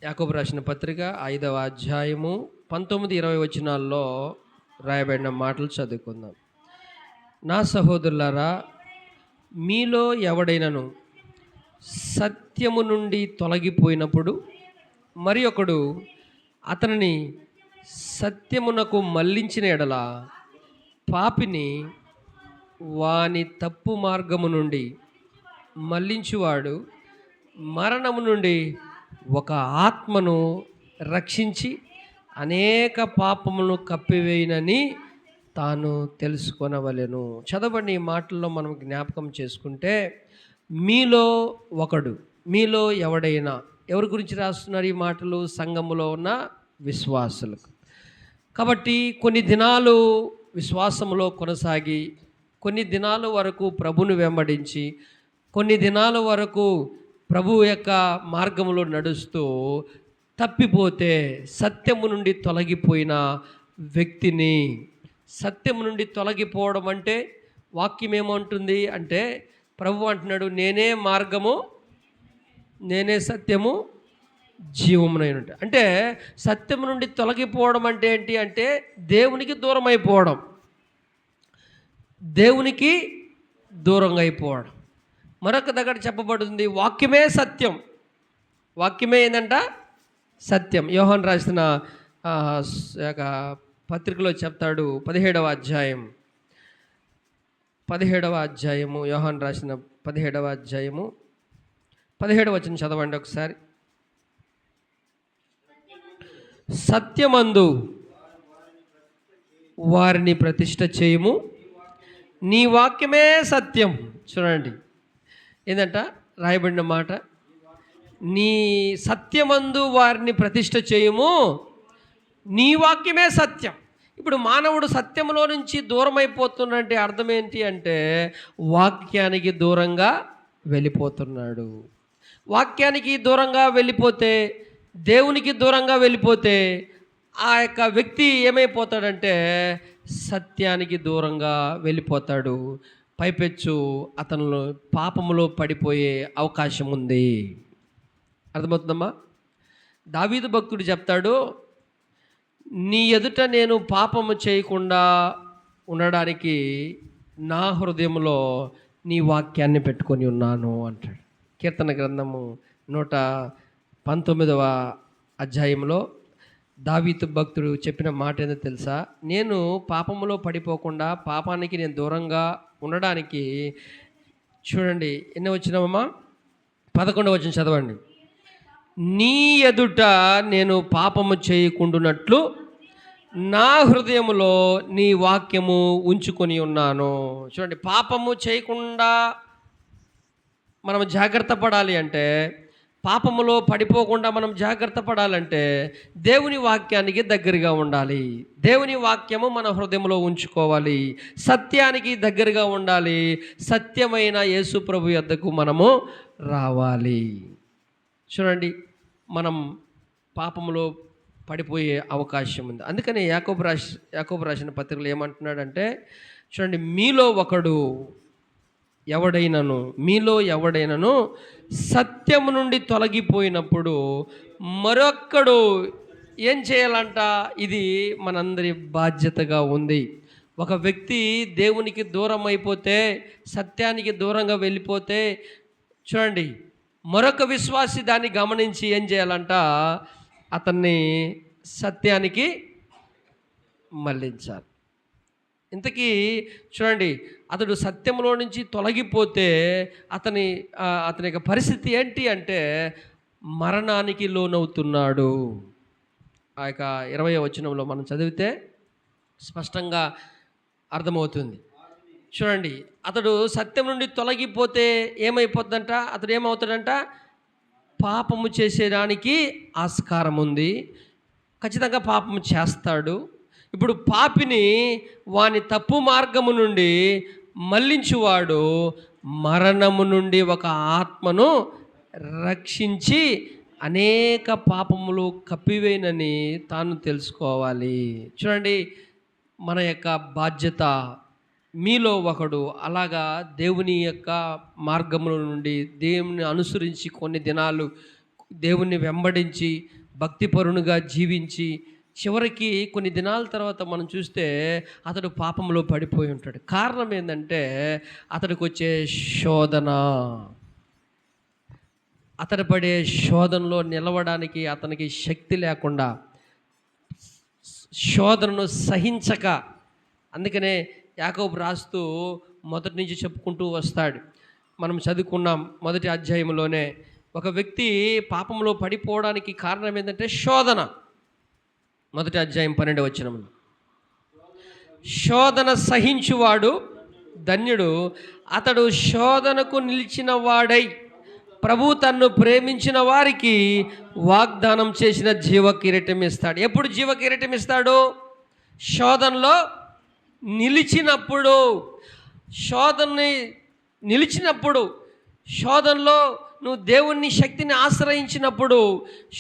యాకోబు రాసిన పత్రిక 5వ అధ్యాయము 19-20 వచనాల్లో రాయబడిన మాటలు చదువుకుందాం. నా సహోదరులారా, మీలో ఎవడైనను సత్యము నుండి తొలగిపోయినప్పుడు మరి ఒకడు అతనిని సత్యమునకు మళ్ళించిన ఎడల పాపిని వాని తప్పు మార్గము నుండి మళ్ళించువాడు మరణము నుండి ఒక ఆత్మను రక్షించి అనేక పాపములను కప్పివేయనని తాను తెలుసుకొనవలెను. చదవండి. ఈ మాటల్లో మనం జ్ఞాపకం చేసుకుంటే, మీలో ఒకడు, మీలో ఎవడైనా, ఎవరి గురించి రాస్తున్నారు ఈ మాటలు? సంఘములో ఉన్న విశ్వాసులకు. కాబట్టి కొన్ని దినాలు విశ్వాసములో కొనసాగి, కొన్ని దినాల వరకు ప్రభుని వెంబడించి, కొన్ని దినాల వరకు ప్రభువు యొక్క మార్గంలో నడుస్తూ తప్పిపోతే, సత్యము నుండి తొలగిపోయిన వ్యక్తిని, సత్యము నుండి తొలగిపోవడం అంటే వాక్యం ఏమంటుంది అంటే, ప్రభు అంటున్నాడు, నేనే మార్గము, నేనే సత్యము, జీవమునైన. అంటే సత్యము నుండి తొలగిపోవడం అంటే ఏంటి అంటే, దేవునికి దూరం అయిపోవడం, దేవునికి దూరంగా అయిపోవడం. మరొక దగ్గర చెప్పబడుతుంది, వాక్యమే సత్యం. వాక్యమే ఏంటంట? సత్యం. యోహాను రాసిన పత్రికలో చెప్తాడు, 17వ అధ్యాయము, యోహాను రాసిన 17వ అధ్యాయము 17వ వచనం చదవండి ఒకసారి. సత్యమందు వారిని ప్రతిష్ఠ చేయుము, నీ వాక్యమే సత్యం. చూడండి ఏంటంట రాయబడిన మాట, నీ సత్యమందు వారిని ప్రతిష్ఠ చేయుము, నీ వాక్యమే సత్యం. ఇప్పుడు మానవుడు సత్యంలో నుంచి దూరం అయిపోతున్నంటే అర్థం ఏంటి అంటే, వాక్యానికి దూరంగా వెళ్ళిపోతున్నాడు. వాక్యానికి దూరంగా వెళ్ళిపోతే, దేవునికి దూరంగా వెళ్ళిపోతే ఆ యొక్క వ్యక్తి ఏమైపోతాడంటే సత్యానికి దూరంగా వెళ్ళిపోతాడు. పైపెచ్చు అతను పాపములో పడిపోయే అవకాశం ఉంది. అర్థమవుతుందమ్మా? దావీదు భక్తుడు చెప్తాడు, నీ ఎదుట నేను పాపము చేయకుండా ఉండడానికి నా హృదయంలో నీ వాక్యాన్ని పెట్టుకొని ఉన్నాను అంటాడు. కీర్తన గ్రంథము 119వ అధ్యాయంలో దావీదు భక్తుడు చెప్పిన మాట ఏందో తెలుసా? నేను పాపములో పడిపోకుండా, పాపానికి నేను దూరంగా ఉండడానికి, చూడండి ఎన్నో వచ్చినామమ్మా, 11వ వచనం చదవండి. నీ ఎదుట నేను పాపము చేయకుండునట్లు నా హృదయములో నీ వాక్యము ఉంచుకొని ఉన్నాను. చూడండి, పాపము చేయకుండా మనం జాగ్రత్త పడాలి అంటే, పాపములో పడిపోకుండా మనం జాగ్రత్త పడాలంటే దేవుని వాక్యానికి దగ్గరగా ఉండాలి. దేవుని వాక్యము మన హృదయంలో ఉంచుకోవాలి. సత్యానికి దగ్గరగా ఉండాలి. సత్యమైన యేసు ప్రభు యొద్దకు మనము రావాలి. చూడండి, మనం పాపములో పడిపోయే అవకాశం ఉంది. అందుకని యాకోబు రాసిన పత్రికలు ఏమంటున్నాడంటే, చూడండి, మీలో ఎవడైనను సత్యము నుండి తొలగిపోయినప్పుడు మరొక్కడు ఏం చేయాలంట? ఇది మనందరి బాధ్యతగా ఉంది. ఒక వ్యక్తి దేవునికి దూరం అయిపోతే, సత్యానికి దూరంగా వెళ్ళిపోతే, చూడండి, మరొక విశ్వాసి దాన్ని గమనించి ఏం చేయాలంట? అతన్ని సత్యానికి మళ్ళించాలి. ఇంతకీ చూడండి, అతడు సత్యంలో నుంచి తొలగిపోతే అతని యొక్క పరిస్థితి ఏంటి అంటే మరణానికి లోనవుతున్నాడు. ఆ యొక్క 20వ వచనంలో మనం చదివితే స్పష్టంగా అర్థమవుతుంది. చూడండి, అతడు సత్యం నుండి తొలగిపోతే ఏమైపోతుందంట? అతడు ఏమవుతాడంట? పాపము చేసేదానికి ఆస్కారం ఉంది. ఖచ్చితంగా పాపము చేస్తాడు. ఇప్పుడు పాపిని వాని తప్పు మార్గము నుండి మళ్ళించువాడు మరణము నుండి ఒక ఆత్మను రక్షించి అనేక పాపములు కప్పివేయనని తాను తెలుసుకోవాలి. చూడండి, మన యొక్క బాధ్యత. మీలో ఒకడు అలాగా దేవుని యొక్క మార్గముల నుండి, దేవుని అనుసరించి కొన్ని దినాలు దేవుణ్ణి వెంబడించి భక్తిపరునిగా జీవించి చివరికి కొన్ని దినాల తర్వాత మనం చూస్తే అతడు పాపంలో పడిపోయి ఉంటాడు. కారణం ఏంటంటే అతడికి వచ్చే శోధన. అతడు పడే శోధనలో నిలవడానికి అతనికి శక్తి లేకుండా, శోధనను సహించక, అందుకనే యాకోబు రాస్తూ మొదటి నుంచి చెప్పుకుంటూ వస్తాడు. మనం చదువుకున్నాం మొదటి అధ్యాయంలోనే, ఒక వ్యక్తి పాపంలో పడిపోవడానికి కారణం ఏంటంటే శోధన. మొదటి అధ్యాయం 12వ వచనం, శోధన సహించువాడు ధన్యుడు, అతడు శోధనకు నిలిచిన వాడై ప్రభు తన్ను ప్రేమించిన వారికి వాగ్దానం చేసిన జీవ కిరీటం ఇస్తాడు. ఎప్పుడు జీవ కిరీటం ఇస్తాడు? శోధనలో నిలిచినప్పుడు. శోధనని నిలిచినప్పుడు, శోధనలో నువ్వు దేవుని శక్తిని ఆశ్రయించినప్పుడు,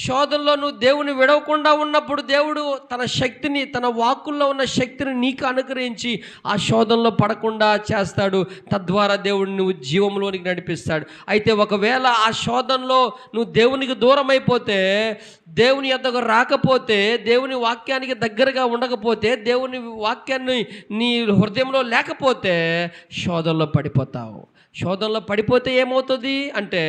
శోధనలో నువ్వు దేవుని విడవకుండా ఉన్నప్పుడు, దేవుడు తన శక్తిని, తన వాక్కుల్లో ఉన్న శక్తిని నీకు అనుగ్రహించి ఆ శోధనలో పడకుండా చేస్తాడు. తద్వారా దేవుడు నువ్వు జీవంలోనికి నడిపిస్తాడు. అయితే ఒకవేళ ఆ శోధనలో నువ్వు దేవునికి దూరం అయిపోతే, దేవుని యొద్దకు రాకపోతే, దేవుని వాక్యానికి దగ్గరగా ఉండకపోతే, దేవుని వాక్యాన్ని నీ హృదయంలో లేకపోతే శోధనలో పడిపోతావు. శోధనలో పడిపోతే ఏమవుతుంది అంటే,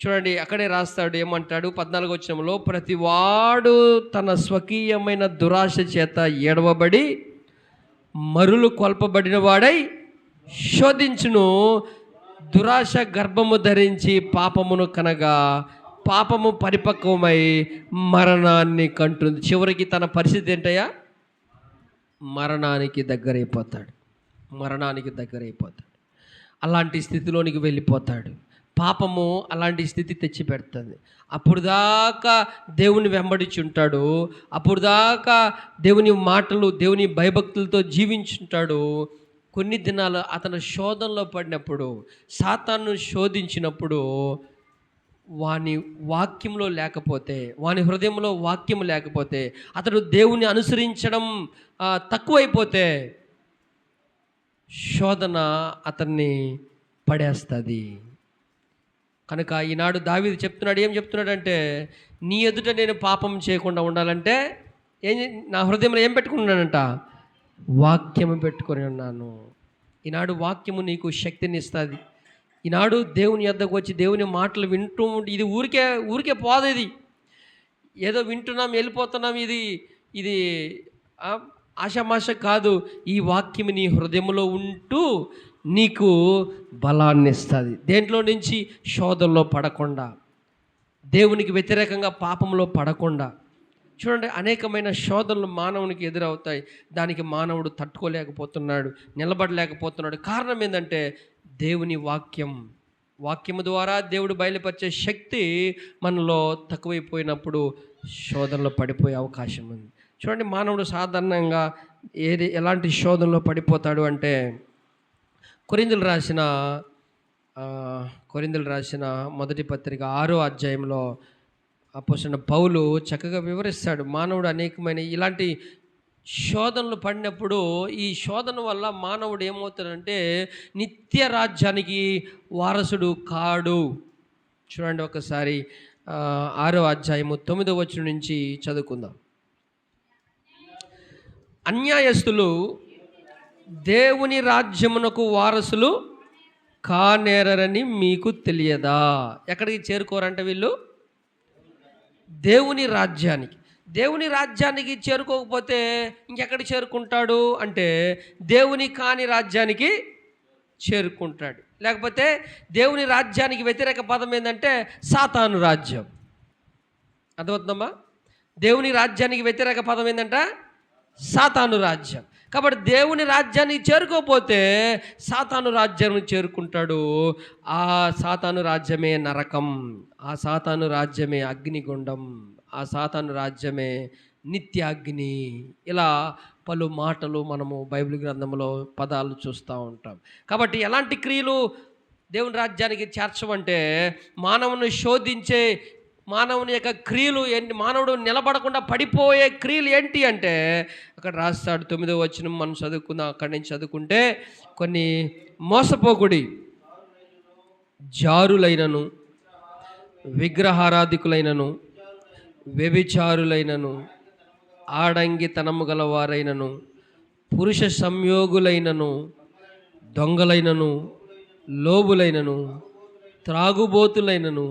చూడండి అక్కడే రాస్తాడు, ఏమంటాడు 14వ వచనంలో, ప్రతివాడు తన స్వకీయమైన దురాశ చేత ఏడవబడి మరులు కొల్పబడిన వాడై శోధించును. దురాశ గర్భము ధరించి పాపమును కనగా పాపము పరిపక్వమై మరణాన్ని కంటుంది. చివరికి తన పరిస్థితి ఏంటయ్యా? మరణానికి దగ్గరైపోతాడు. మరణానికి దగ్గరైపోతాడు. అలాంటి స్థితిలోనికి వెళ్ళిపోతాడు. పాపము అలాంటి స్థితి తెచ్చి పెడుతుంది. అప్పుడు దాకా దేవుని వెంబడించుంటాడు, అప్పుడు దాకా దేవుని మాటలు, దేవుని భయభక్తులతో జీవించుంటాడు. కొన్ని దినాలు అతను శోధనలో పడినప్పుడు, సాతాను శోధించినప్పుడు, వాని వాక్యంలో లేకపోతే, వాని హృదయంలో వాక్యం లేకపోతే, అతడు దేవుని అనుసరించడం తక్కువైపోతే శోధన అతన్ని పడేస్తుంది. కనుక ఈనాడు దావీదు చెప్తున్నాడు, ఏం చెప్తున్నాడంటే, నీ ఎదుట నేను పాపం చేయకుండా ఉండాలంటే నా హృదయంలో ఏం పెట్టుకున్నానంట? వాక్యము పెట్టుకొని ఉన్నాను. ఈనాడు వాక్యము నీకు శక్తిని ఇస్తుంది. ఈనాడు దేవుని యొద్దకు వచ్చి దేవుని మాటలు వింటూ ఉంటే, ఇది ఊరికే పోదు. ఇది ఏదో వింటున్నాం వెళ్ళిపోతున్నాం, ఇది ఆషామాష కాదు. ఈ వాక్యం నీ హృదయంలో ఉంటూ నీకు బలాన్ని ఇస్తుంది. దేంట్లో నుంచి? శోధనలో పడకుండా, దేవునికి వ్యతిరేకంగా పాపంలో పడకుండా. చూడండి, అనేకమైన శోధనలు మానవునికి ఎదురవుతాయి. దానికి మానవుడు తట్టుకోలేకపోతున్నాడు, నిలబడలేకపోతున్నాడు. కారణం ఏంటంటే దేవుని వాక్యము ద్వారా దేవుడు బయలుపరిచే శక్తి మనలో తక్కువైపోయినప్పుడు శోధనలో పడిపోయే అవకాశం ఉంది. చూడండి, మానవుడు సాధారణంగా ఎలాంటి శోధనలో పడిపోతాడు అంటే, కొరింథీయులు రాసిన మొదటి పత్రిక 6వ అధ్యాయంలో అపోస్తలుడైన పౌలు చక్కగా వివరిస్తాడు. మానవుడు అనేకమైన ఇలాంటి శోధనలు పడినప్పుడు, ఈ శోధన వల్ల మానవుడు ఏమవుతాడంటే నిత్య రాజ్యానికి వారసుడు కాడు. చూడండి ఒకసారి 6వ అధ్యాయము 9వ వచనం నుంచి చదువుకుందాం. అన్యాయస్తులు దేవుని రాజ్యమునకు వారసులు కానేరని మీకు తెలియదా? ఎక్కడికి చేరుకోరంటే వీళ్ళు? దేవుని రాజ్యానికి. దేవుని రాజ్యానికి చేరుకోకపోతే ఇంకెక్కడికి చేరుకుంటాడు అంటే దేవుని కాని రాజ్యానికి చేరుకుంటాడు. లేకపోతే దేవుని రాజ్యానికి వ్యతిరేక పదం ఏంటంటే సాతాను రాజ్యం. అర్థమవుతుందమ్మా? దేవుని రాజ్యానికి వ్యతిరేక పదం ఏంటంటే సాతాను రాజ్యం. కాబట్టి దేవుని రాజ్యానికి చేరుకోకపోతే సాతాను రాజ్యాన్ని చేరుకుంటాడు. ఆ సాతాను రాజ్యమే నరకం, ఆ సాతాను రాజ్యమే అగ్నిగుండం, ఆ సాతాను రాజ్యమే నిత్యాగ్ని. ఇలా పలు మాటలు మనము బైబిల్ గ్రంథంలో పదాలు చూస్తూ ఉంటాం. కాబట్టి ఎలాంటి క్రియలు దేవుని రాజ్యానికి చేర్చవంటే, మానవుని శోధించే మానవుని యొక్క క్రియలు ఏంటి, మానవుడు నిలబడకుండా పడిపోయే క్రియలు ఏంటి అంటే అక్కడ రాస్తాడు. 9వ వచనం మనం చదువుకుందాం. అక్కడి నుంచి చదువుకుంటే, కొన్ని మోసపోకుడి, జారులైనను విగ్రహారాధికులైనను, వ్యభిచారులైనను, ఆడంగితనము గలవారైనను, పురుష సంయోగులైనను, దొంగలైనను, లోబులైనను, త్రాగుబోతులైనను,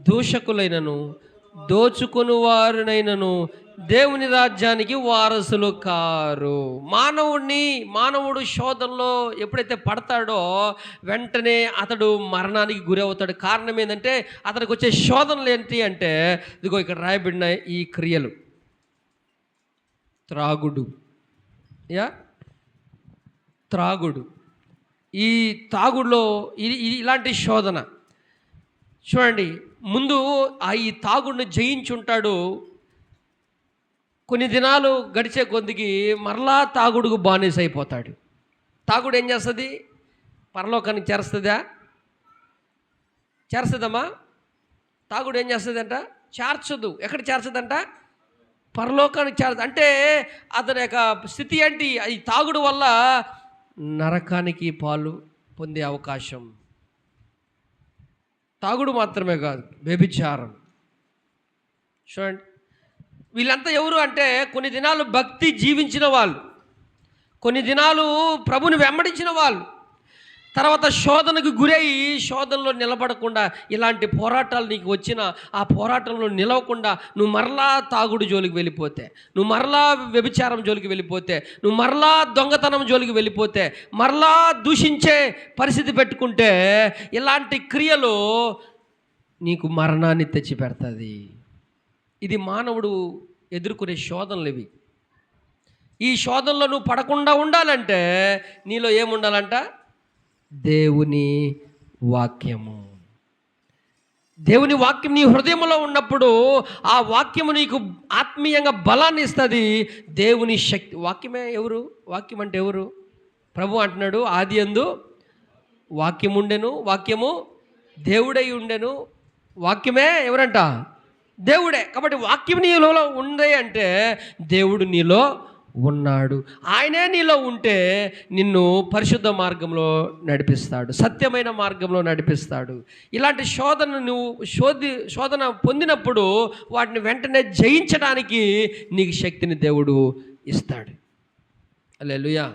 దూషకులైనను, దోచుకుని వారినైనను దేవుని రాజ్యానికి వారసులు కారు. మానవుడు శోధనలో ఎప్పుడైతే పడతాడో వెంటనే అతడు మరణానికి గురి అవుతాడు. కారణం ఏంటంటే అతనికి వచ్చే శోధనలు ఏంటి అంటే ఇదిగో ఇక్కడ రాయబడిన ఈ క్రియలు: త్రాగుడు, త్రాగుడు, ఈ తాగుడులో ఇలాంటి శోధన చూడండి. ముందు ఈ తాగుడిని జయించుంటాడు. కొన్ని దినాలు గడిచే కొద్దికి మరలా తాగుడుకు బానిస అయిపోతాడు. తాగుడు ఏం చేస్తుంది? పరలోకానికి చేరుస్తుందా? చేరుస్తుందమ్మా? తాగుడు ఏం చేస్తుందంట? చేర్చదు. ఎక్కడ చేర్చదంట? పరలోకానికి చేరదు. అంటే అతని యొక్క స్థితి ఏంటి? ఈ తాగుడు వల్ల నరకానికి పాలు పొందే అవకాశం. తాగుడు మాత్రమే కాదు, వ్యభిచారం. చూడండి, వీళ్ళంతా ఎవరు అంటే కొన్ని దినాలు భక్తి జీవించిన వాళ్ళు, కొన్ని దినాలు ప్రభుని వెంబడించిన వాళ్ళు, తర్వాత శోధనకు గురై శోధనలో నిలబడకుండా ఇలాంటి పోరాటాలు నీకు వచ్చిన ఆ పోరాటంలో నిలవకుండా నువ్వు మరలా తాగుడు జోలికి వెళ్ళిపోతే, నువ్వు మరలా వ్యభిచారం జోలికి వెళ్ళిపోతే, నువ్వు మరలా దొంగతనం జోలికి వెళ్ళిపోతే, మరలా దూషించే పరిస్థితి పెట్టుకుంటే ఇలాంటి క్రియలు నీకు మరణాన్ని తెచ్చిపెడుతుంది. ఇది మానవుడు ఎదుర్కొనే శోధనలు ఇవి. ఈ శోధనలో నువ్వు పడకుండా ఉండాలంటే నీలో ఏముండాలంట? దేవుని వాక్యము. దేవుని వాక్యం నీ హృదయంలో ఉన్నప్పుడు ఆ వాక్యము నీకు ఆత్మీయంగా బలాన్ని ఇస్తుంది. దేవుని శక్తి. వాక్యమే ఎవరు? వాక్యం అంటే ఎవరు? ప్రభు అంటున్నాడు, ఆదియందు వాక్యం ఉండెను, వాక్యము దేవుడై ఉండెను. వాక్యమే ఎవరంట? దేవుడే. కాబట్టి వాక్యం నీలో ఉంది అంటే దేవుడు నీలో ఉన్నాడు. ఆయనే నీలో ఉంటే నిన్ను పరిశుద్ధ మార్గంలో నడిపిస్తాడు, సత్యమైన మార్గంలో నడిపిస్తాడు. ఇలాంటి శోధన నువ్వు శోధన పొందినప్పుడు వాటిని వెంటనే జయించడానికి నీకు శక్తిని దేవుడు ఇస్తాడు. హల్లెలూయా.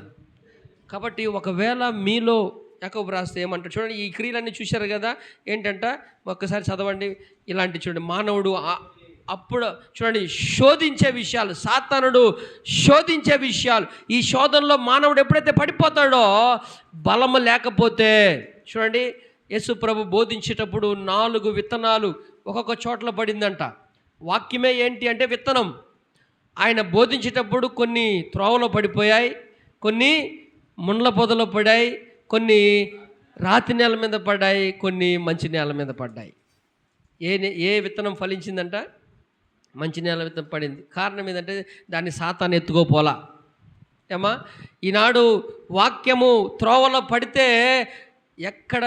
కాబట్టి ఒకవేళ మీలో యాకోబు రాస్తే ఏమంటాడు చూడండి, ఈ క్రియలన్నీ చూశారు కదా, ఏంటంట ఒక్కసారి చదవండి. ఇలాంటి చూడండి, మానవుడు అప్పుడు చూడండి శోధించే విషయాలు, సాతానుడు శోధించే విషయాలు. ఈ శోధనలో మానవుడు ఎప్పుడైతే పడిపోతాడో, బలము లేకపోతే చూడండి, యేసు ప్రభు బోధించేటప్పుడు 4 విత్తనాలు ఒక్కొక్క చోట్ల పడిందంట. వాక్యమే ఏంటి అంటే విత్తనం. ఆయన బోధించేటప్పుడు కొన్ని త్రోవలో పడిపోయాయి, కొన్ని ముండ్ల పొదలో పడాయి, కొన్ని రాతి నేల మీద పడ్డాయి, కొన్ని మంచి నేల మీద పడ్డాయి. ఏ విత్తనం ఫలించిందంట? మంచి నేల విత్తనం పడింది. కారణం ఏంటంటే దాన్ని సాతాను ఎత్తుకోపోలా. ఏమా, ఈనాడు వాక్యము త్రోవలో పడితే ఎక్కడ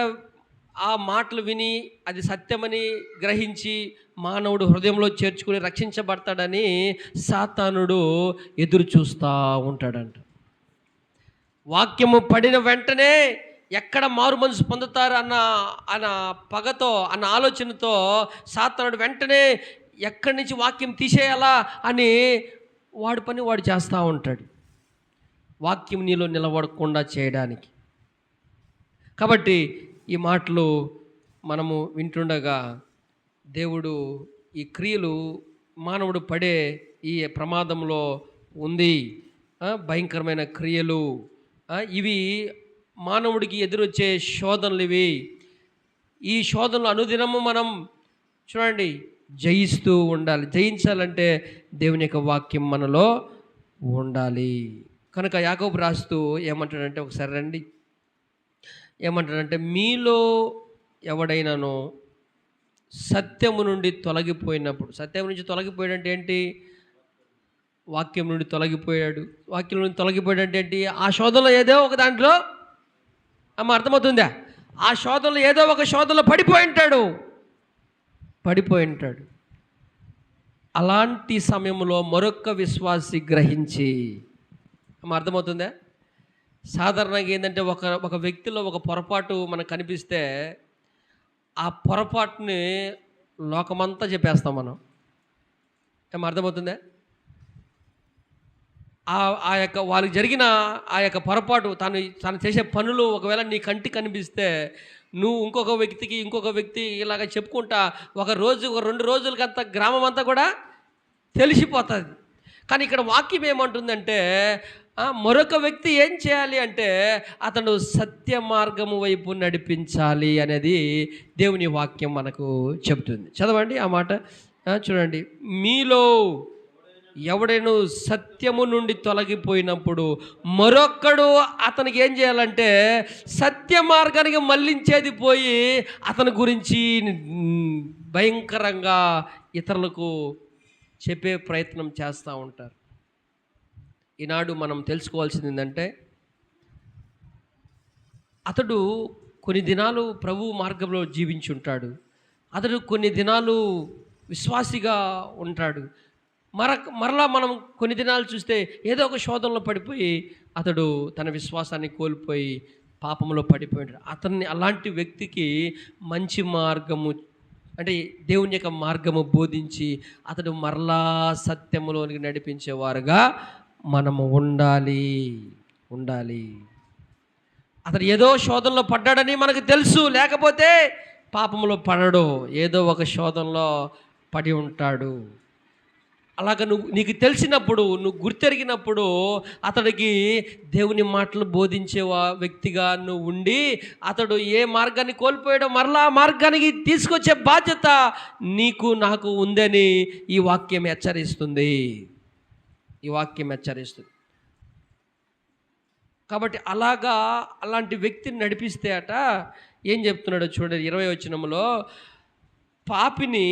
ఆ మాటలు విని అది సత్యమని గ్రహించి మానవుడు హృదయంలో చేర్చుకుని రక్షించబడతాడని సాతానుడు ఎదురు చూస్తూ ఉంటాడంట. వాక్యము పడిన వెంటనే ఎక్కడ మారు మనసు పొందుతారు అన్న పగతో, అన్న ఆలోచనతో సాతానుడు వెంటనే ఎక్కడి నుంచి వాక్యం తీసేయాలా అని వాడి పని వాడు చేస్తూ ఉంటాడు, వాక్యం నీలో నిలబడకుండా చేయడానికి. కాబట్టి ఈ మాటలు మనము వింటుండగా దేవుడు ఈ క్రియలు మానవుడు పడే ఈ ప్రమాదంలో ఉంది, భయంకరమైన క్రియలు ఇవి మానవుడికి ఎదురొచ్చే శోధనలు ఇవి. ఈ శోధనలు అనుదినము మనం చూడండి జయిస్తూ ఉండాలి. జయించాలంటే దేవుని యొక్క వాక్యం మనలో ఉండాలి. కనుక యాకోబు రాస్తూ ఏమంటాడంటే, ఒకసారి రండి, ఏమంటాడంటే, మీలో ఎవడైనానో సత్యము నుండి తొలగిపోయినప్పుడు, సత్యం నుంచి తొలగిపోయాడంటే ఏంటి? వాక్యం నుండి తొలగిపోయాడు. వాక్యం నుండి తొలగిపోయాడంటే ఏంటి? ఆ శోధనలో ఏదో ఒక దాంట్లో అర్థమవుతుందా? ఆ శోధనలో ఏదో ఒక శోధనలో పడిపోయి ఉంటాడు. అలాంటి సమయంలో మరొక విశ్వాసి గ్రహించి, అర్థమవుతుందా? సాధారణంగా ఏంటంటే ఒక వ్యక్తిలో ఒక పొరపాటు మనకు కనిపిస్తే ఆ పొరపాటుని లోకమంతా చెప్పేస్తాం మనం. ఏం అర్థమవుతుందా? ఆ యొక్క వాళ్ళకి జరిగిన ఆ యొక్క పొరపాటు, తను చేసే పనులు ఒకవేళ నీ కంటికి కనిపిస్తే నువ్వు ఇంకొక వ్యక్తి ఇలాగ చెప్పుకుంటా ఒక 2 రోజులకంతా గ్రామం అంతా కూడా తెలిసిపోతుంది. కానీ ఇక్కడ వాక్యం ఏమంటుందంటే మరొక వ్యక్తి ఏం చేయాలి అంటే అతను సత్య మార్గము వైపు నడిపించాలి అనేది దేవుని వాక్యం మనకు చెబుతుంది. చదవండి ఆ మాట. చూడండి, మీలో ఎవడైనా సత్యము నుండి తొలగిపోయినప్పుడు మరొక్కడు అతనికి ఏం చేయాలంటే సత్య మార్గానికి మళ్ళించేది పోయి అతని గురించి భయంకరంగా ఇతరులకు చెప్పే ప్రయత్నం చేస్తూ ఉంటారు. ఈనాడు మనం తెలుసుకోవాల్సింది ఏంటంటే అతడు కొన్ని దినాలు ప్రభు మార్గంలో జీవించి ఉంటాడు. అతడు కొన్ని దినాలు విశ్వాసిగా ఉంటాడు. మరలా మనం కొన్ని దినాలు చూస్తే ఏదో ఒక శోధనలో పడిపోయి అతడు తన విశ్వాసాన్ని కోల్పోయి పాపంలో పడిపోయాడు. అలాంటి వ్యక్తికి మంచి మార్గము అంటే దేవుని యొక్క మార్గము బోధించి అతడు మరలా సత్యములోనికి నడిపించేవారుగా మనము ఉండాలి. అతడు ఏదో శోధనలో పడ్డాడని మనకు తెలుసు, లేకపోతే పాపంలో పడడు, ఏదో ఒక శోధనలో పడి ఉంటాడు. అలాగ నీకు తెలిసినప్పుడు, నువ్వు గుర్తెరిగినప్పుడు అతడికి దేవుని మాటలు బోధించే వ్యక్తిగా నువ్వు ఉండి అతడు ఏ మార్గాన్ని కోల్పోయాడో మరలా ఆ మార్గానికి తీసుకొచ్చే బాధ్యత నీకు నాకు ఉందని ఈ వాక్యం హెచ్చరిస్తుంది. కాబట్టి అలాంటి వ్యక్తిని నడిపిస్తే ఏం చెప్తున్నాడో చూడండి 20వ వచనంలో, పాపిని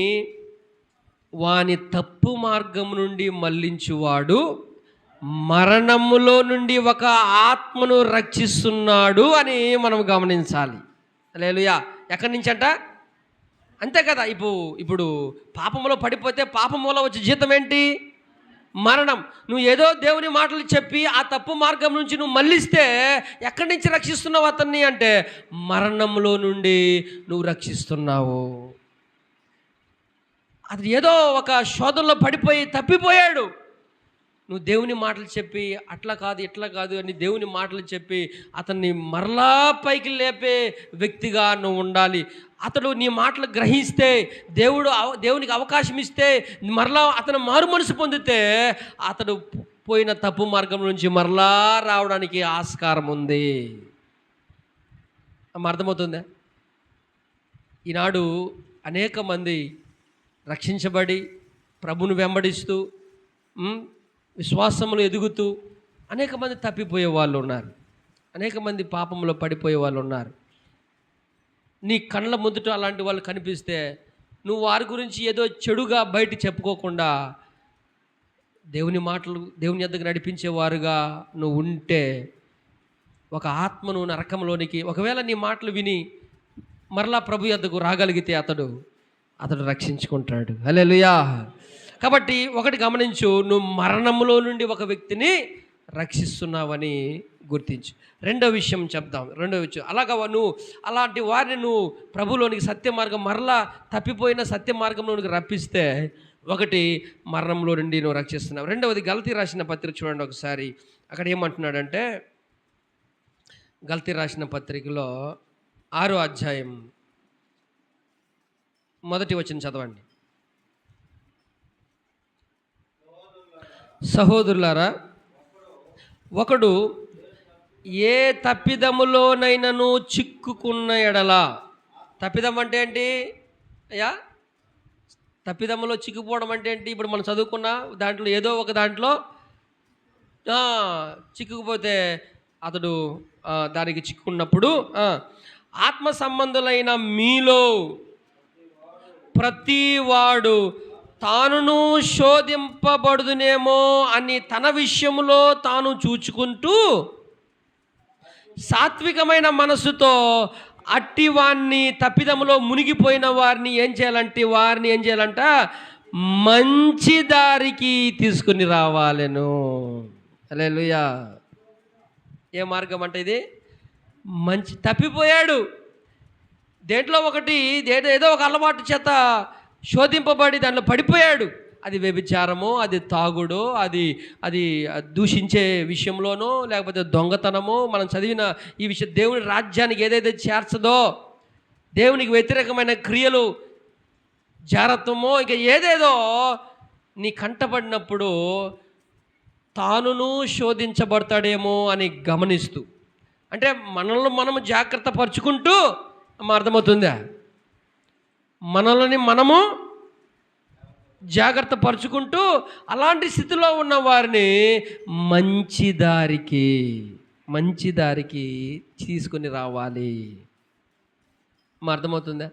వాని తప్పు మార్గం నుండి మళ్ళించువాడు మరణములో నుండి ఒక ఆత్మను రక్షిస్తున్నాడు అని మనం గమనించాలి. హల్లెలూయా. ఎక్కడి నుంచి అంతే కదా. ఇప్పుడు పాపములో పడిపోతే పాపములో వచ్చే జీతం ఏంటి? మరణం. నువ్వు ఏదో దేవుని మాటలు చెప్పి ఆ తప్పు మార్గం నుంచి నువ్వు మళ్ళిస్తే ఎక్కడి నుంచి రక్షిస్తున్నావు అతన్ని అంటే మరణంలో నుండి నువ్వు రక్షిస్తున్నావు. అది ఏదో ఒక శోధనలో పడిపోయి తప్పిపోయాడు. నువ్వు దేవుని మాటలు చెప్పి అట్లా కాదు ఇట్లా కాదు అని దేవుని మాటలు చెప్పి అతన్ని మరలా పైకి లేపే వ్యక్తిగా నువ్వు ఉండాలి. అతడు నీ మాటలు గ్రహిస్తే, దేవునికి అవకాశం ఇస్తే, మరలా అతను మారు మనసు పొందితే అతడు పోయిన తప్పు మార్గం నుంచి మరలా రావడానికి ఆస్కారం ఉంది. అర్థమవుతుందా? ఈనాడు అనేక మంది రక్షించబడి ప్రభును వెంబడిస్తూ విశ్వాసములు ఎదుగుతూ అనేక మంది తప్పిపోయే వాళ్ళు ఉన్నారు. అనేక మంది పాపంలో పడిపోయే వాళ్ళు ఉన్నారు. నీ కళ్ళ ముందుట అలాంటి వాళ్ళు కనిపిస్తే నువ్వు వారి గురించి ఏదో చెడుగా బయట చెప్పుకోకుండా దేవుని మాటలు దేవుని యొద్దకు నడిపించేవారుగా నువ్వు ఉంటే ఒక ఆత్మను నరకంలోనికి ఒకవేళ నీ మాటలు విని మరలా ప్రభు యొద్దకు రాగలిగితే అతడు రక్షించుకుంటాడు. హల్లెలూయా. కాబట్టి ఒకటి గమనించు, నువ్వు మరణంలో నుండి ఒక వ్యక్తిని రక్షిస్తున్నావని గుర్తించు. రెండో విషయం చెప్దాం. నువ్వు అలాంటి వారిని నువ్వు ప్రభులోనికి సత్య మార్గం మరలా తప్పిపోయిన సత్య మార్గంలోనికి రప్పిస్తే ఒకటి మరణంలో నుండి నువ్వు రక్షిస్తున్నావు. రెండవది గలతీ రాసిన పత్రిక చూడండి ఒకసారి. అక్కడ ఏమంటున్నాడంటే గలతీ రాసిన పత్రికలో 6వ అధ్యాయం 1వ వచనం చదవండి. సహోదరులారా, ఒకడు ఏ తప్పిదములోనైనను చిక్కుకున్న ఎడల, తప్పిదం అంటే ఏంటి అయ్యా? తప్పిదములో చిక్కుపోవడం అంటే ఏంటి? ఇప్పుడు మనం చదువుకున్న దాంట్లో ఏదో ఒక దాంట్లో చిక్కుకుపోతే అతడు దానికి చిక్కుకున్నప్పుడు ఆత్మ సంబంధులైన మీలో ప్రతివాడు తానును శోధింపబడుదునేమో అని తన విషయంలో తాను చూచుకుంటూ సాత్వికమైన మనసుతో అట్టి వారిని తప్పిదములో మునిగిపోయిన వారిని ఏం చేయాలంట మంచి దారికి తీసుకుని రావాలెను. హల్లెలూయా. ఏ మార్గం అంటే ఇది? మంచి. తప్పిపోయాడు దేంట్లో ఒకటి, ఏదో ఒక అలవాటు చేత శోధింపబడి దాంట్లో పడిపోయాడు. అది వ్యభిచారమో, అది తాగుడో, అది అది దూషించే విషయంలోనో, లేకపోతే దొంగతనమో, మనం చదివిన ఈ విషయం దేవుని రాజ్యానికి ఏదైతే చేర్చదో, దేవునికి వ్యతిరేకమైన క్రియలు, జారత్వమో, ఇంకా ఏదేదో నీ కంటపడినప్పుడు తానును శోధించబడతాడేమో అని గమనిస్తూ, అంటే మనల్ని మనము జాగ్రత్త పరుచుకుంటూ, అర్థమవుతుందా? మనల్ని మనము జాగ్రత్త పరుచుకుంటూ అలాంటి స్థితిలో ఉన్న వారిని మంచి దారికి తీసుకొని రావాలి. అర్థమవుతుందా?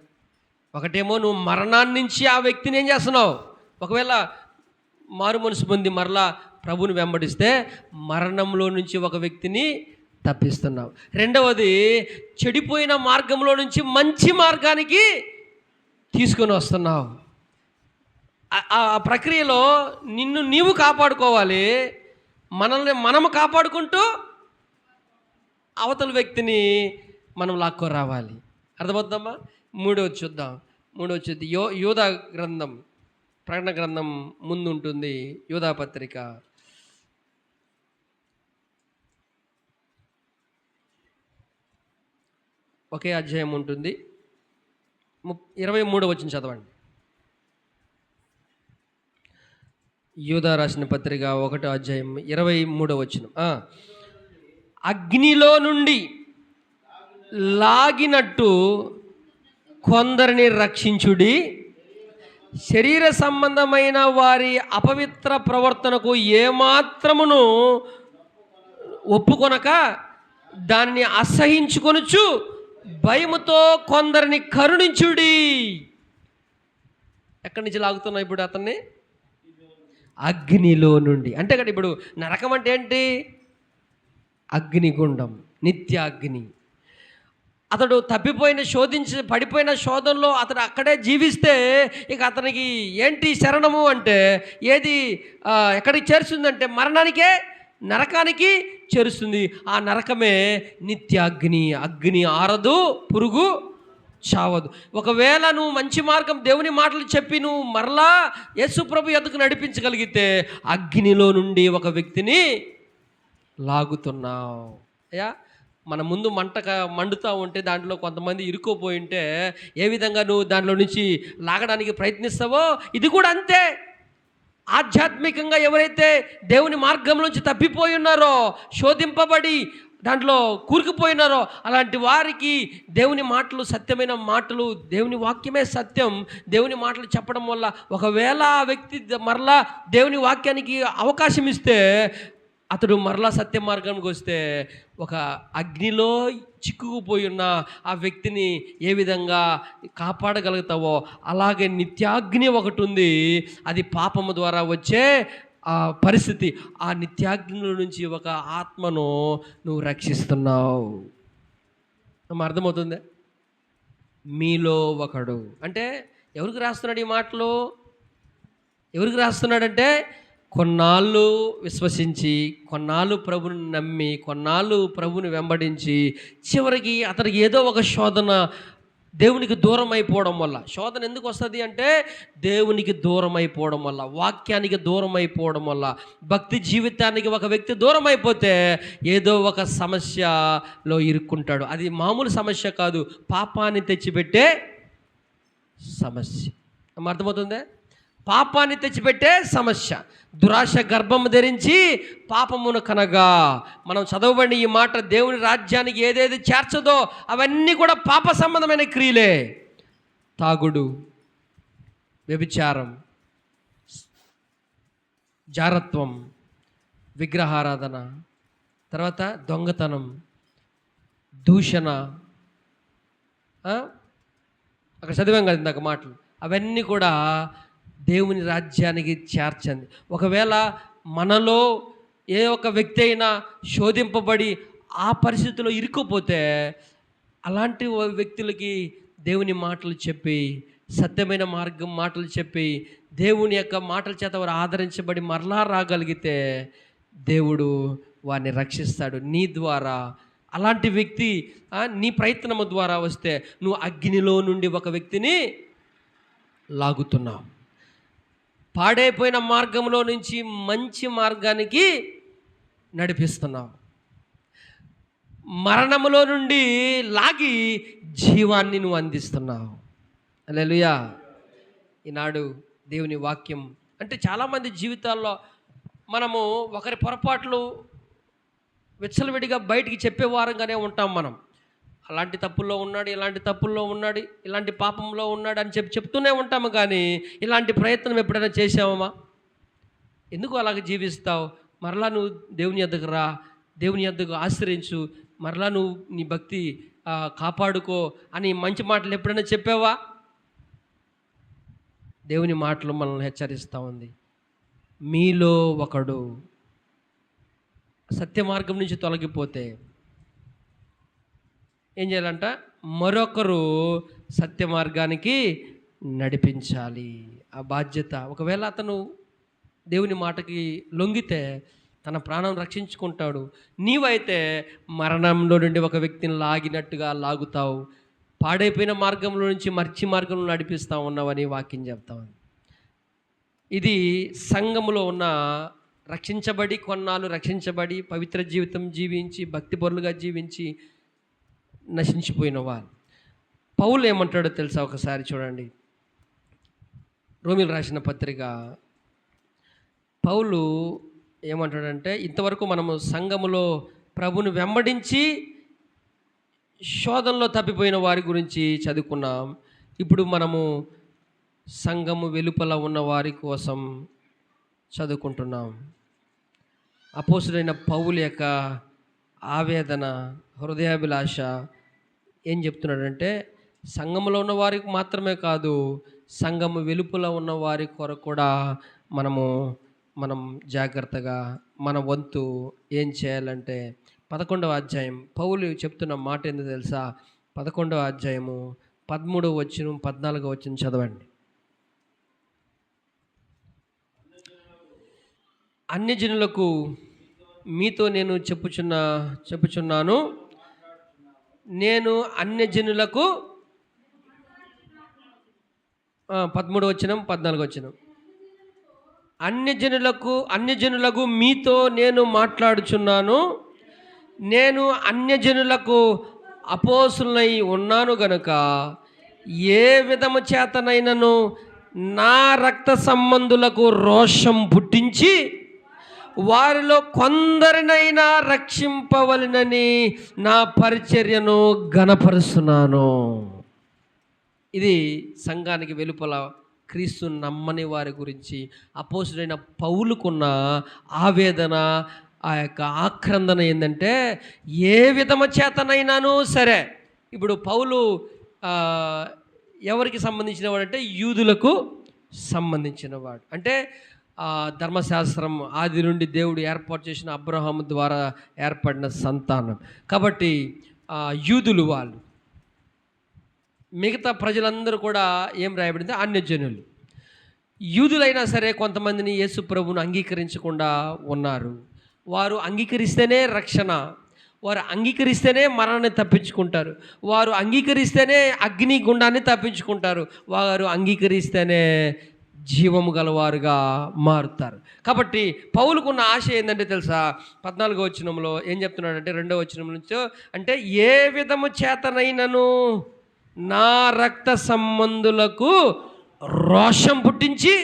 ఒకటేమో నువ్వు మరణాన్ని నుంచి ఆ వ్యక్తిని ఏం చేస్తున్నావు, ఒకవేళ మారు మనసు పొంది మరలా ప్రభుని వెంబడిస్తే మరణంలో నుంచి ఒక వ్యక్తిని తప్పిస్తున్నావు. రెండవది, చెడిపోయిన మార్గంలో నుంచి మంచి మార్గానికి తీసుకొని వస్తున్నావు. ఆ ప్రక్రియలో నిన్ను నీవు కాపాడుకోవాలి, మనల్ని మనము కాపాడుకుంటూ అవతల వ్యక్తిని మనం లాక్కొని రావాలి. అర్థమవుతుందమ్మా? మూడవది చూద్దాం. మూడవది యోధా గ్రంథం, ప్రకటన గ్రంథం ముందు ఉంటుంది. యోధా పత్రిక ఒకే అధ్యాయం ఉంటుంది. 23వ వచనం చదవండి. యోధా రాసిన పత్రిక 1వ అధ్యాయం 23వ వచనం. అగ్నిలో నుండి లాగినట్టు కొందరిని రక్షించుడి, శరీర సంబంధమైన వారి అపవిత్ర ప్రవర్తనకు ఏమాత్రమును ఒప్పుకొనక దానిని అసహించుకొనుచు భయముతో కొందరిని కరుణించుడి. ఎక్కడి నుంచి లాగుతున్నావు ఇప్పుడు అతన్ని? అగ్నిలో నుండి. అంటే కదా ఇప్పుడు నరకం అంటే ఏంటి? అగ్నిగుండం, నిత్య అగ్ని. అతడు పడిపోయిన శోధనలో అతడు అక్కడే జీవిస్తే ఇక అతనికి ఏంటి శరణము అంటే ఏది ఎక్కడికి చేరుస్తుందంటే మరణానికే, నరకానికి చేరుస్తుంది. ఆ నరకమే నిత్య అగ్ని. అగ్ని ఆరదు, పురుగు చావదు. ఒకవేళ నువ్వు మంచి మార్గం, దేవుని మాటలు చెప్పి నువ్వు మరలా యేసు ప్రభు యొద్దకు నడిపించగలిగితే అగ్నిలో నుండి ఒక వ్యక్తిని లాగుతున్నావు. అయ్యా, మన ముందు మండుతూ ఉంటే దాంట్లో కొంతమంది ఇరుక్కుపోయి ఉంటే ఏ విధంగా నువ్వు దాంట్లో నుంచి లాగడానికి ప్రయత్నిస్తావో ఇది కూడా అంతే. ఆధ్యాత్మికంగా ఎవరైతే దేవుని మార్గం నుంచి తప్పిపోయి ఉన్నారో, శోధింపబడి దాంట్లో కూరుకుపోయినారో అలాంటి వారికి దేవుని మాటలు, సత్యమైన మాటలు, దేవుని వాక్యమే సత్యం, దేవుని మాటలు చెప్పడం వల్ల ఒకవేళ ఆ వ్యక్తి మరలా దేవుని వాక్యానికి అవకాశం ఇస్తే అతడు మరలా సత్య మార్గానికి వస్తే ఒక అగ్నిలో చిక్కుకుపోయి ఉన్న ఆ వ్యక్తిని ఏ విధంగా కాపాడగలుగుతావో అలాగే నిత్యాగ్ని ఒకటి ఉంది. అది పాపము ద్వారా వచ్చే ఆ పరిస్థితి. ఆ నిత్యాగ్నిలో నుంచి ఒక ఆత్మను నువ్వు రక్షిస్తున్నావు. అర్థమవుతుంది? మీలో ఒకడు అంటే ఎవరికి రాస్తున్నాడు ఈ మాటలు? ఎవరికి రాస్తున్నాడంటే కొన్నాళ్ళు విశ్వసించి, కొన్నాళ్ళు ప్రభుని నమ్మి, కొన్నాళ్ళు ప్రభుని వెంబడించి చివరికి అతనికి ఏదో ఒక శోధన, దేవునికి దూరం అయిపోవడం వల్ల. శోధన ఎందుకు వస్తుంది అంటే దేవునికి దూరం అయిపోవడం వల్ల, వాక్యానికి దూరం అయిపోవడం వల్ల. భక్తి జీవితానికి ఒక వ్యక్తి దూరం అయిపోతే ఏదో ఒక సమస్యలో ఇరుక్కుంటాడు. అది మామూలు సమస్య కాదు, పాపాన్ని తెచ్చిపెట్టే సమస్య. అర్థమవుతుందే? పాపాన్ని తెచ్చిపెట్టే సమస్య. దురాశ గర్భము ధరించి పాపమును కనగా. మనం చదవబడిన ఈ మాట దేవుని రాజ్యానికి ఏదేది చేర్చదో అవన్నీ కూడా పాప సంబంధమైన క్రియలే. తాగుడు, వ్యభిచారం, జారత్వం, విగ్రహారాధన, తర్వాత దొంగతనం, దూషణ, అక్కడ చదివాం కదా ఇందాక మాటలు. అవన్నీ కూడా దేవుని రాజ్యానికి చేర్చండి. ఒకవేళ మనలో ఏ ఒక వ్యక్తి అయినా శోధింపబడి ఆ పరిస్థితిలో ఇరుక్కుపోతే అలాంటి వ్యక్తులకి దేవుని మాటలు చెప్పి, సత్యమైన మార్గం మాటలు చెప్పి, దేవుని యొక్క మాటల చేత వారు ఆదరించబడి మరలా రాగలిగితే దేవుడు వారిని రక్షిస్తాడు నీ ద్వారా. అలాంటి వ్యక్తి నీ ప్రయత్నము ద్వారా వస్తే నువ్వు అగ్నిలో నుండి ఒక వ్యక్తిని లాగుతున్నావు. పాడైపోయిన మార్గంలో నుంచి మంచి మార్గానికి నడిపిస్తున్నావు. మరణములో నుండి లాగి జీవాన్ని నువ్వు అందిస్తున్నావు. హల్లెలూయా. ఈనాడు దేవుని వాక్యం అంటే చాలామంది జీవితాల్లో మనము ఒకరి పొరపాట్లు విచ్చలవిడిగా బయటికి చెప్పేవారంగానే ఉంటాం. మనం అలాంటి తప్పుల్లో ఉన్నాడు, ఇలాంటి తప్పుల్లో ఉన్నాడు, ఇలాంటి పాపంలో ఉన్నాడు అని చెప్తూనే ఉంటాము. కానీ ఇలాంటి ప్రయత్నం ఎప్పుడైనా చేసావమ్మా? ఎందుకు అలాగ జీవిస్తావు? మరలా నువ్వు దేవుని యొద్దకు రా, దేవుని యొద్దకు ఆశ్రయించు, మరలా నువ్వు నీ భక్తి కాపాడుకో అని మంచి మాటలు ఎప్పుడైనా చెప్పావా? దేవుని మాటలు మనల్ని హెచ్చరిస్తూ ఉంది. మీలో ఒకడు సత్య మార్గం నుంచి తొలగిపోతే ఏం చేయాలంట? మరొకరు సత్య మార్గానికి నడిపించాలి. ఆ బాధ్యత. ఒకవేళ అతను దేవుని మాటకి లొంగితే తన ప్రాణం రక్షించుకుంటాడు. నీవైతే మరణంలో నుండి ఒక వ్యక్తిని లాగినట్టుగా లాగుతావు. పాడైపోయిన మార్గంలో నుంచి మంచి మార్గంలో నడిపిస్తూ ఉన్నావని వాక్యం చెప్తాం. ఇది సంఘములో ఉన్న రక్షించబడి కొన్నాళ్ళు రక్షించబడి పవిత్ర జీవితం జీవించి భక్తిపరులుగా జీవించి నశించిపోయిన వారు. పౌలు ఏమంటాడో తెలుసా? ఒకసారి చూడండి, రోమీలు రాసిన పత్రిక. పౌలు ఏమంటాడంటే, ఇంతవరకు మనము సంఘములో ప్రభుని వెంబడించి శోధనలో తప్పిపోయిన వారి గురించి చదువుకున్నాం. ఇప్పుడు మనము సంఘము వెలుపల ఉన్న వారి కోసం చదువుకుంటున్నాం. అపోస్తుడైన పౌలు యొక్క ఆవేదన, హృదయాభిలాష ఏం చెప్తున్నాడంటే, సంఘములో ఉన్న వారికి మాత్రమే కాదు, సంఘము వెలుపల ఉన్న వారి కొరకు కూడా మనం జాగ్రత్తగా మన వంతు ఏం చేయాలంటే 11వ అధ్యాయం పౌలు చెప్తున్న మాట ఏందో తెలుసా? 11వ అధ్యాయము 13వ వచనం 14వ వచనం చదవండి. అన్యజనులకు మీతో నేను చెప్పుచున్నాను, నేను అన్యజనులకు 13వ వచనం 14వ వచనం, అన్యజనులకు మీతో నేను మాట్లాడుచున్నాను, నేను అన్యజనులకు అపోస్తులనై ఉన్నాను గనుక ఏ విధము చేతనైనను నా రక్త సంబంధులకు రోషం పుట్టించి వారిలో కొందరినైనా రక్షింపవలెనని నా పరిచర్యను ఘనపరుస్తున్నాను. ఇది సంఘానికి వెలుపల క్రీస్తు నమ్మని వారి గురించి అపోస్తుడైన పౌలుకున్న ఆవేదన, ఆ యొక్క ఆక్రందన ఏంటంటే, ఏ విధము చేతనైనాను సరే. ఇప్పుడు పౌలు ఎవరికి సంబంధించిన వాడంటే యూదులకు సంబంధించిన వాడు. అంటే ధర్మశాస్త్రం ఆది నుండి దేవుడు ఏర్పాటు చేసిన అబ్రహాము ద్వారా ఏర్పడిన సంతానం కాబట్టి యూదులు వాళ్ళు. మిగతా ప్రజలందరూ కూడా ఏం రాయబడింది? అన్యజనులు. యూదులైనా సరే కొంతమందిని యేసు ప్రభువును అంగీకరించకుండా ఉన్నారు. వారు అంగీకరిస్తేనే రక్షణ, వారు అంగీకరిస్తేనే మరణాన్ని తప్పించుకుంటారు, వారు అంగీకరిస్తేనే అగ్ని గుండాన్ని తప్పించుకుంటారు, వారు అంగీకరిస్తేనే జీవము గలవారుగా మారుతారు. కాబట్టి పౌలుకున్న ఆశ ఏంటంటే తెలుసా? 14వ వచనంలో ఏం చెప్తున్నాడంటే, 2వ వచనం నుంచి, అంటే ఏ విధము చేతనైనను నా రక్త సంబంధులకు రోషం పుట్టించి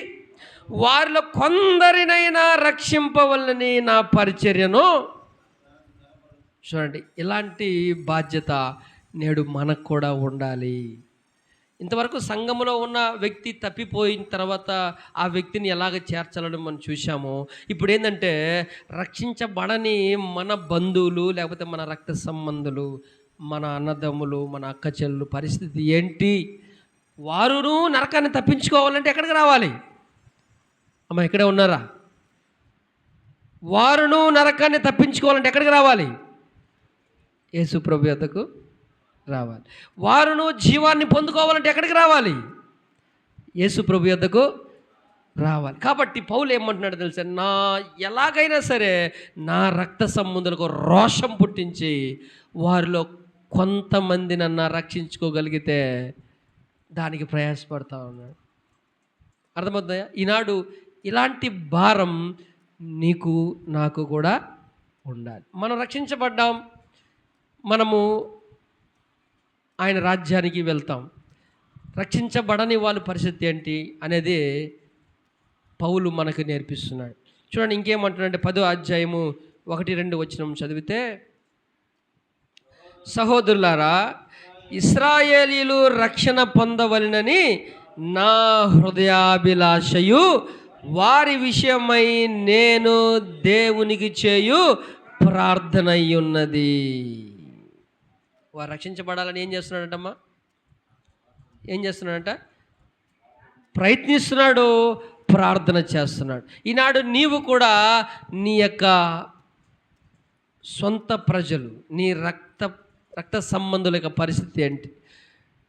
వారిలో కొందరినైనా రక్షింపవలనని నా పరిచర్యను. చూడండి, ఇలాంటి బాధ్యత నేడు మనకు కూడా ఉండాలి. ఇంతవరకు సంఘములో ఉన్న వ్యక్తి తప్పిపోయిన తర్వాత ఆ వ్యక్తిని ఎలాగ చేర్చాలని మనం చూసాము. ఇప్పుడు ఏంటంటే, రక్షించబడని మన బంధువులు లేకపోతే మన రక్త సంబంధులు, మన అన్నదమ్ములు, మన అక్క చెల్లు పరిస్థితి ఏంటి? వారును నరకాన్ని తప్పించుకోవాలంటే ఎక్కడికి రావాలి? అమ్మ ఇక్కడే ఉన్నారా? వారును నరకాన్ని తప్పించుకోవాలంటే ఎక్కడికి రావాలి? యేసు ప్రభు యొద్దకు రావాలి. వారును జీవాన్ని పొందుకోవాలంటే ఎక్కడికి రావాలి? యేసు ప్రభు యొద్దకు రావాలి. కాబట్టి పౌలు ఏమంటున్నాడు తెలుసా? ఎలాగైనా సరే నా రక్త సంబంధులకు రోషం పుట్టించి వారిలో కొంతమంది నన్ను రక్షించుకోగలిగితే దానికి ప్రయాసపడతా ఉన్నాడు. అర్థమవుతుందా? ఈనాడు ఇలాంటి భారం నీకు నాకు కూడా ఉండాలి. మనం రక్షించబడ్డాం, మనము ఆయన రాజ్యానికి వెళ్తాం. రక్షించబడని వాళ్ళ పరిస్థితి ఏంటి అనేది పౌలు మనకు నేర్పిస్తున్నాడు. చూడండి ఇంకేమంటున్నాడంటే 10వ అధ్యాయము 1-2 వచనం చదివితే, సహోదరులారా, ఇశ్రాయేలీయులు రక్షణ పొందవలెనని నా హృదయాభిలాషయు వారి విషయమై నేను దేవునికి చేయు ప్రార్థనయున్నది. వారు రక్షించబడాలని ఏం చేస్తున్నాడంటమ్మా? ఏం చేస్తున్నాడంట? ప్రయత్నిస్తున్నాడు, ప్రార్థన చేస్తున్నాడు. ఈనాడు నీవు కూడా నీ యొక్క సొంత ప్రజలు, నీ రక్త సంబంధుల యొక్క పరిస్థితి ఏంటి?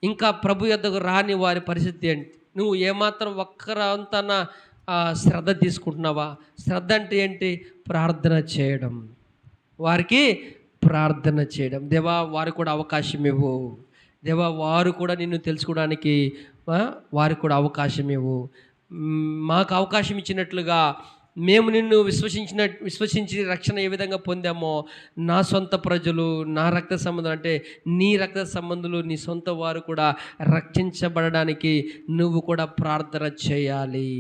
ఇంకా ప్రభు యొద్దకు రాని వారి పరిస్థితి ఏంటి? నువ్వు ఏమాత్రం ఒక్కరంతన శ్రద్ధ తీసుకుంటున్నావా? శ్రద్ధ అంటే ఏంటి? ప్రార్థన చేయడం, వారికి ప్రార్థన చేయడం. దేవా, వారు కూడా అవకాశం ఇవ్వు. దేవా, వారు కూడా నిన్ను తెలుసుకోవడానికి వారికి కూడా అవకాశం ఇవ్వు. మాకు అవకాశం ఇచ్చినట్లుగా మేము నిన్ను విశ్వసించి రక్షణ ఏ విధంగా పొందామో, నా సొంత ప్రజలు, నా రక్త సంబంధులు అంటే నీ రక్త సంబంధులు, నీ సొంత వారు కూడా రక్షించబడడానికి నువ్వు కూడా ప్రార్థన చేయాలి.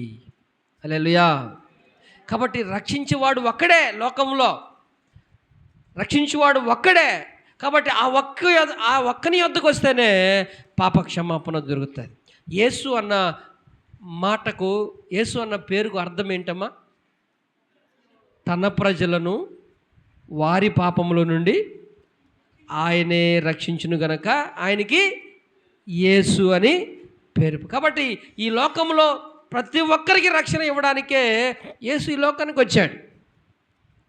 హల్లెలూయా. కాబట్టి రక్షించేవాడు ఒక్కడే, లోకంలో రక్షించేవాడు ఒక్కడే. కాబట్టి ఆ ఒక్కని యొద్దకు వస్తేనే పాప క్షమాపణ దొరుకుతుంది. యేసు అన్న మాటకు, యేసు అన్న పేరుకు అర్థం ఏంటమ్మా? తన ప్రజలను వారి పాపముల నుండి ఆయనే రక్షించును గనక ఆయనకి యేసు అని పేరు. కాబట్టి ఈ లోకంలో ప్రతి ఒక్కరికి రక్షణ ఇవ్వడానికే యేసు ఈ లోకానికి వచ్చాడు.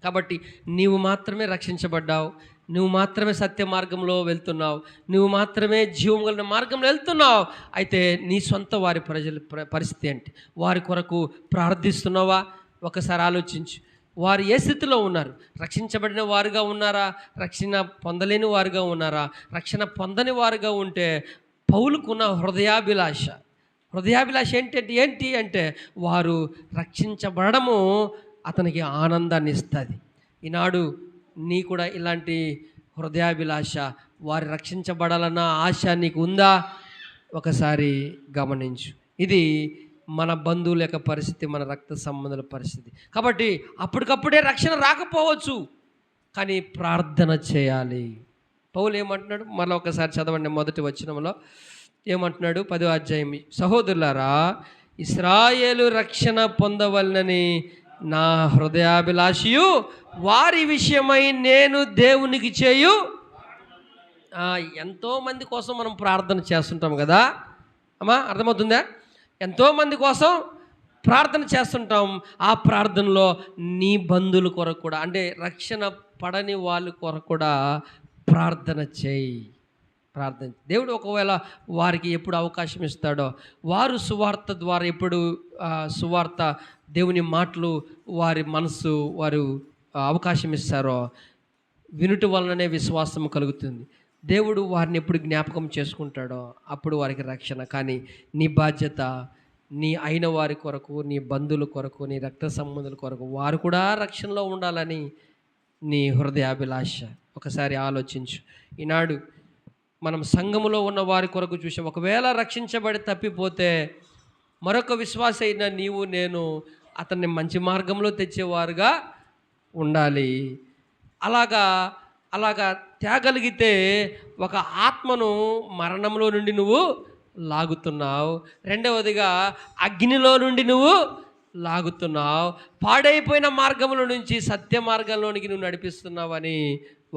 కాబట్టి నీవు మాత్రమే రక్షించబడ్డావు, నువ్వు మాత్రమే సత్య మార్గంలో వెళ్తున్నావు, నువ్వు మాత్రమే జీవం కలిగిన మార్గంలో వెళ్తున్నావు. అయితే నీ సొంత వారి ప్రజల పరిస్థితి ఏంటి? వారి కొరకు ప్రార్థిస్తున్నావా? ఒకసారి ఆలోచించు. వారు ఏ స్థితిలో ఉన్నారు? రక్షించబడిన వారుగా ఉన్నారా? రక్షణ పొందలేని వారుగా ఉన్నారా? రక్షణ పొందని వారుగా ఉంటే పౌలుకున్న హృదయాభిలాష ఏంటి అంటే వారు రక్షించబడము అతనికి ఆనందాన్ని ఇస్తుంది. ఈనాడు నీ కూడా ఇలాంటి హృదయాభిలాష, వారు రక్షించబడాలన్న ఆశ నీకు ఉందా? ఒకసారి గమనించు. ఇది మన బంధువుల యొక్క పరిస్థితి, మన రక్త సంబంధుల పరిస్థితి. కాబట్టి అప్పటికప్పుడే రక్షణ రాకపోవచ్చు, కానీ ప్రార్థన చేయాలి. పౌలు ఏమంటున్నాడు? మళ్ళీ ఒకసారి చదవండి. మొదటి వచనంలో ఏమంటున్నాడు? 10వ అధ్యాయం, సహోదరులారా, ఇశ్రాయేలు రక్షణ పొందవలనని నా హృదయాభిలాషయు వారి విషయమై నేను దేవునికి చేయు. ఎంతోమంది కోసం మనం ప్రార్థన చేస్తుంటాం కదా అమ్మా, అర్థమవుతుందా? ఎంతోమంది కోసం ప్రార్థన చేస్తుంటాం. ఆ ప్రార్థనలో నీ బంధువుల కొరకు కూడా, అంటే రక్షణ పడని వాళ్ళ కొరకు కూడా ప్రార్థన చేయి. దేవుడు ఒకవేళ వారికి ఎప్పుడు అవకాశం ఇస్తాడో, వారు సువార్త ద్వారా ఎప్పుడు సువార్త దేవుని మాటలు వారి మనసు వారు అవకాశం ఇస్తారో, వినుట వలననే విశ్వాసం కలుగుతుంది. దేవుడు వారిని ఎప్పుడు జ్ఞాపకం చేసుకుంటాడో అప్పుడు వారికి రక్షణ. కానీ నీ బాధ్యత నీ అయిన వారి కొరకు, నీ బంధువుల కొరకు, నీ రక్త సంబంధుల కొరకు వారు కూడా రక్షణలో ఉండాలని నీ హృదయాభిలాష. ఒకసారి ఆలోచించు. ఈనాడు మనం సంఘములో ఉన్న వారి కొరకు చూసాం. ఒకవేళ రక్షించబడి తప్పిపోతే మరొక విశ్వాస అయిన నీవు నేను అతన్ని మంచి మార్గంలో తెచ్చేవారుగా ఉండాలి. అలాగా తేగలిగితే ఒక ఆత్మను మరణంలో నుండి నువ్వు లాగుతున్నావు. రెండవదిగా అగ్నిలో నుండి నువ్వు లాగుతున్నావు. పాడైపోయిన మార్గంలో నుంచి సత్య మార్గంలోనికి నువ్వు నడిపిస్తున్నావు అని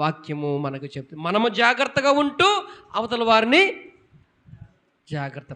వాక్యము మనకు చెప్తుంది. మనము జాగ్రత్తగా ఉంటూ అవతల వారిని జాగ్రత్త